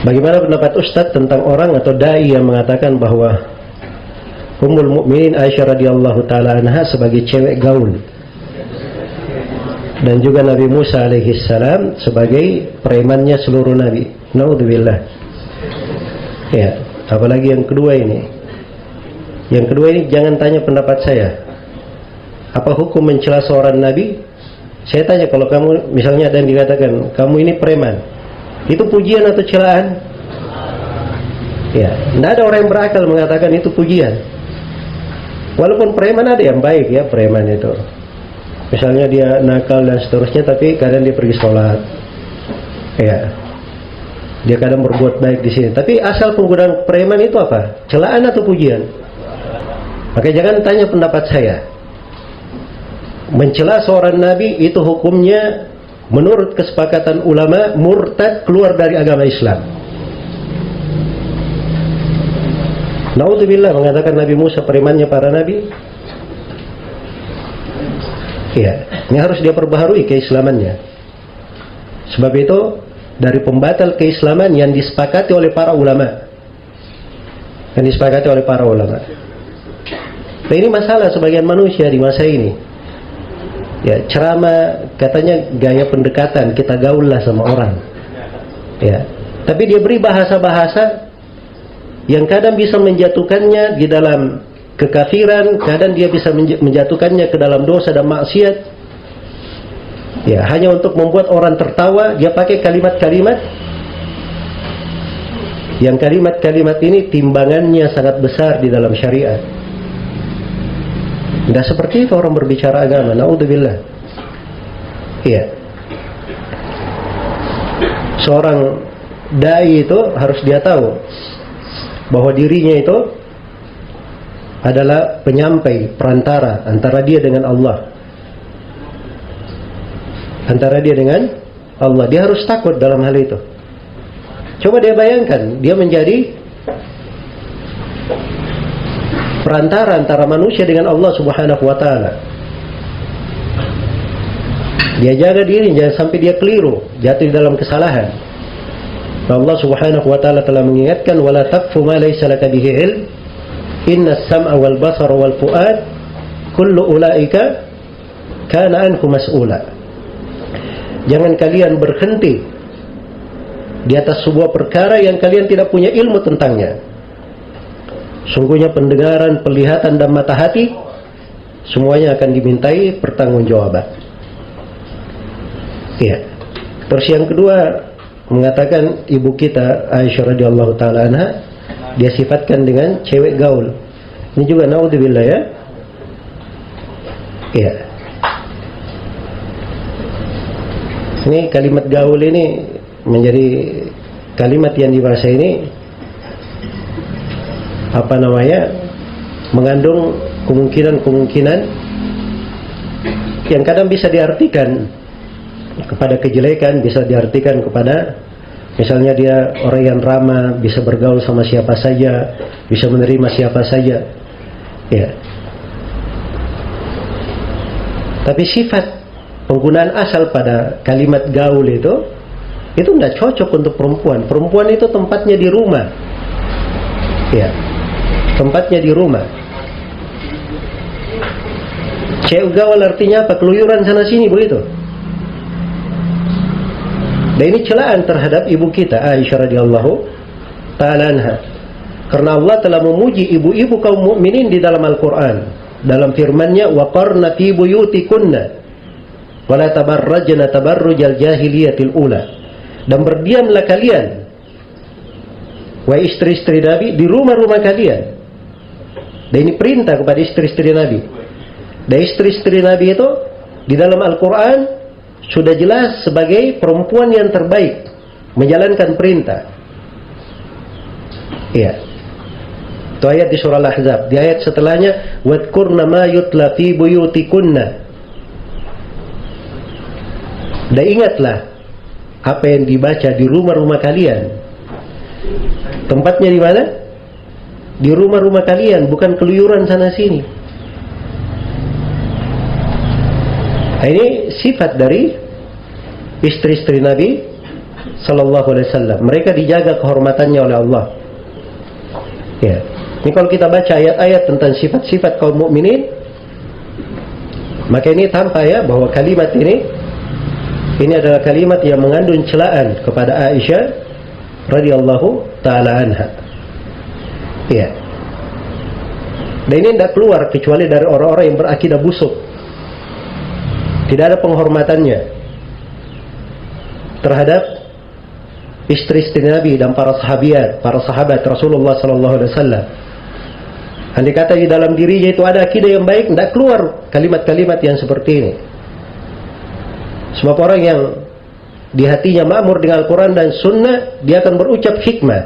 Bagaimana pendapat Ustadz tentang orang atau dai yang mengatakan bahwa Ummul Mukminin Aisyah radhiyallahu taala anha sebagai cewek gaul dan juga Nabi Musa alaihi salam sebagai premannya seluruh nabi. Naudzubillah. Ya, apalagi yang kedua ini. Yang kedua ini jangan tanya pendapat saya. Apa hukum mencela seorang nabi? Saya tanya, kalau kamu misalnya ada yang dikatakan kamu ini preman, itu pujian atau celaan? Ya, tidak ada orang yang berakal mengatakan itu pujian. Walaupun preman ada yang baik ya, preman itu. Misalnya dia nakal dan seterusnya, tapi kadang dia pergi sholat. Ya, dia kadang berbuat baik di sini. Tapi asal penggunaan preman itu apa? Celaan atau pujian? Maka jangan tanya pendapat saya. Mencela seorang nabi itu hukumnya menurut kesepakatan ulama murtad, keluar dari agama Islam. Naudzubillah, mengatakan Nabi Musa premannya para nabi. Ya, ini harus dia perbaharui keislamannya. Sebab itu dari pembatal keislaman yang disepakati oleh para ulama. Yang disepakati oleh para ulama. Nah, ini masalah sebagian manusia di masa ini. Ya, ceramah katanya gaya pendekatan, kita gaul lah sama orang. Ya, tapi dia beri bahasa-bahasa yang kadang bisa menjatuhkannya di dalam kekafiran, kadang dia bisa menjatuhkannya ke dalam dosa dan maksiat. Ya, hanya untuk membuat orang tertawa, dia pakai kalimat-kalimat yang kalimat-kalimat ini timbangannya sangat besar di dalam syariat. Tidak seperti itu orang berbicara agama. Naudzubillah. Iya. Seorang dai itu harus dia tahu bahwa dirinya itu adalah penyampai, perantara antara dia dengan Allah. Antara dia dengan Allah. Dia harus takut dalam hal itu. Coba dia bayangkan, dia menjadi perantara antara manusia dengan Allah Subhanahu wa taala. Dia jaga diri jangan sampai dia keliru, jatuh di dalam kesalahan. Allah Subhanahu wa taala telah mengingatkan, wala taqfu ma laysa laka bihi ilm, innas sam'a wal basara wal fuad kullu ulaika kana anhu mas'ula. Jangan kalian berhenti di atas sebuah perkara yang kalian tidak punya ilmu tentangnya. Sungguhnya pendengaran, penglihatan dan mata hati semuanya akan dimintai pertanggungjawaban. Iya. Terus yang kedua mengatakan ibu kita Aisyah radhiyallahu taala anha dia sifatkan dengan cewek gaul. Ini juga naudzubillah ya. Iya. Ini kalimat gaul ini menjadi kalimat yang di bahasa ini apa namanya, mengandung kemungkinan-kemungkinan yang kadang bisa diartikan kepada kejelekan, bisa diartikan kepada misalnya dia orang yang ramah, bisa bergaul sama siapa saja, bisa menerima siapa saja. Ya. Tapi sifat penggunaan asal pada kalimat gaul itu tidak cocok untuk perempuan. Perempuan itu tempatnya di rumah. Ya. Tempatnya di rumah. Cewek gaul artinya apa? Keluyuran sana sini begitu. Dan ini celaan terhadap ibu kita Aisyah radhiyallahu ta'ala anha. Karena Allah telah memuji ibu-ibu kaum mukminin di dalam Al-Quran. Dalam firman-Nya, waqarna fi buyutikunna wa la tabarrajna tabarrujal jahiliyatil ula. Dan berdiamlah kalian, wahai istri-istri Nabi, di rumah-rumah kalian. Dan ini perintah kepada istri-istri Nabi. Dan istri-istri Nabi itu di dalam Al-Quran sudah jelas sebagai perempuan yang terbaik menjalankan perintah. Iya. Itu ayat di surah Al-Ahzab. Di ayat setelahnya, wadkurna ma yutla fi buyutikunna. Dan ingatlah apa yang dibaca di rumah-rumah kalian. Tempatnya di mana? Di rumah-rumah kalian, bukan keluyuran sana sini. Nah, ini sifat dari istri-istri Nabi sallallahu alaihi wasallam. Mereka dijaga kehormatannya oleh Allah. Ya. Ini kalau kita baca ayat-ayat tentang sifat-sifat kaum mukminin, maka ini tampak ya bahwa kalimat ini adalah kalimat yang mengandung celaan kepada Aisyah radhiyallahu taala anha. Ya. Dan ini tidak keluar kecuali dari orang-orang yang berakidah busuk. Tidak ada penghormatannya terhadap istri-istri Nabi dan para sahabat Rasulullah sallallahu alaihi wasallam. Andai kata di dalam dirinya itu ada akidah yang baik, tidak keluar kalimat-kalimat yang seperti ini. Sebab orang yang di hatinya makmur dengan Al-Quran dan Sunnah, dia akan berucap hikmah.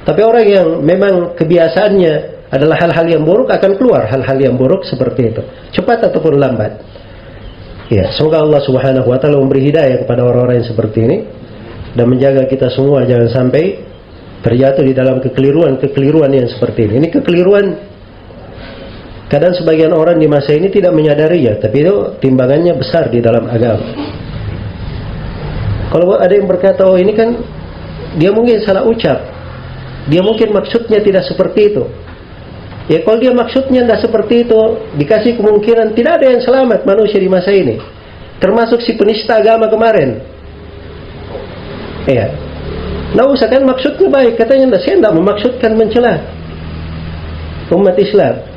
Tapi orang yang memang kebiasaannya adalah hal-hal yang buruk, akan keluar hal-hal yang buruk seperti itu, cepat ataupun lambat. Ya, semoga Allah Subhanahu wa taala memberi hidayah kepada orang-orang yang seperti ini dan menjaga kita semua jangan sampai terjatuh di dalam kekeliruan yang seperti ini. Ini kekeliruan kadang sebagian orang di masa ini tidak menyadarinya, tapi itu timbangannya besar di dalam agama. Kalau ada yang berkata, oh ini kan dia mungkin salah ucap, dia mungkin maksudnya tidak seperti itu. Ya kalau dia maksudnya tidak seperti itu, dikasih kemungkinan tidak ada yang selamat manusia di masa ini, termasuk si penista agama kemarin. Ya, nah usahakan maksudnya baik, katanya saya tidak memaksudkan mencela umat Islam.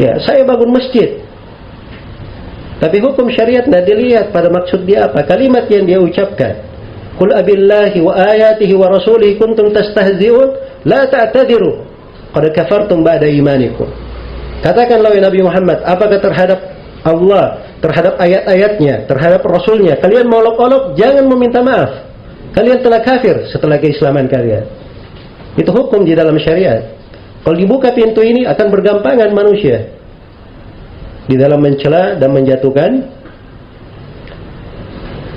Ya, saya bangun masjid, tapi hukum syariat tidak dilihat pada maksud dia apa, kalimat yang dia ucapkan. Qul abillahi wa ayatihi wa rasulihi kuntum tastahzi'un la ta'tadiru qad kafartum ba'da imanikum. Katakanlah ya Nabi Muhammad, apakah terhadap Allah, terhadap ayat-ayatnya, terhadap Rasulnya kalian mau olok-olok, jangan meminta maaf. Kalian telah kafir setelah keislaman kalian. Itu hukum di dalam syariat. Kalau dibuka pintu ini akan bergampangan manusia di dalam mencela dan menjatuhkan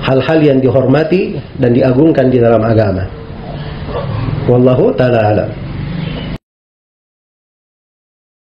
hal-hal yang dihormati dan diagungkan di dalam agama. Wallahu ta'ala alam.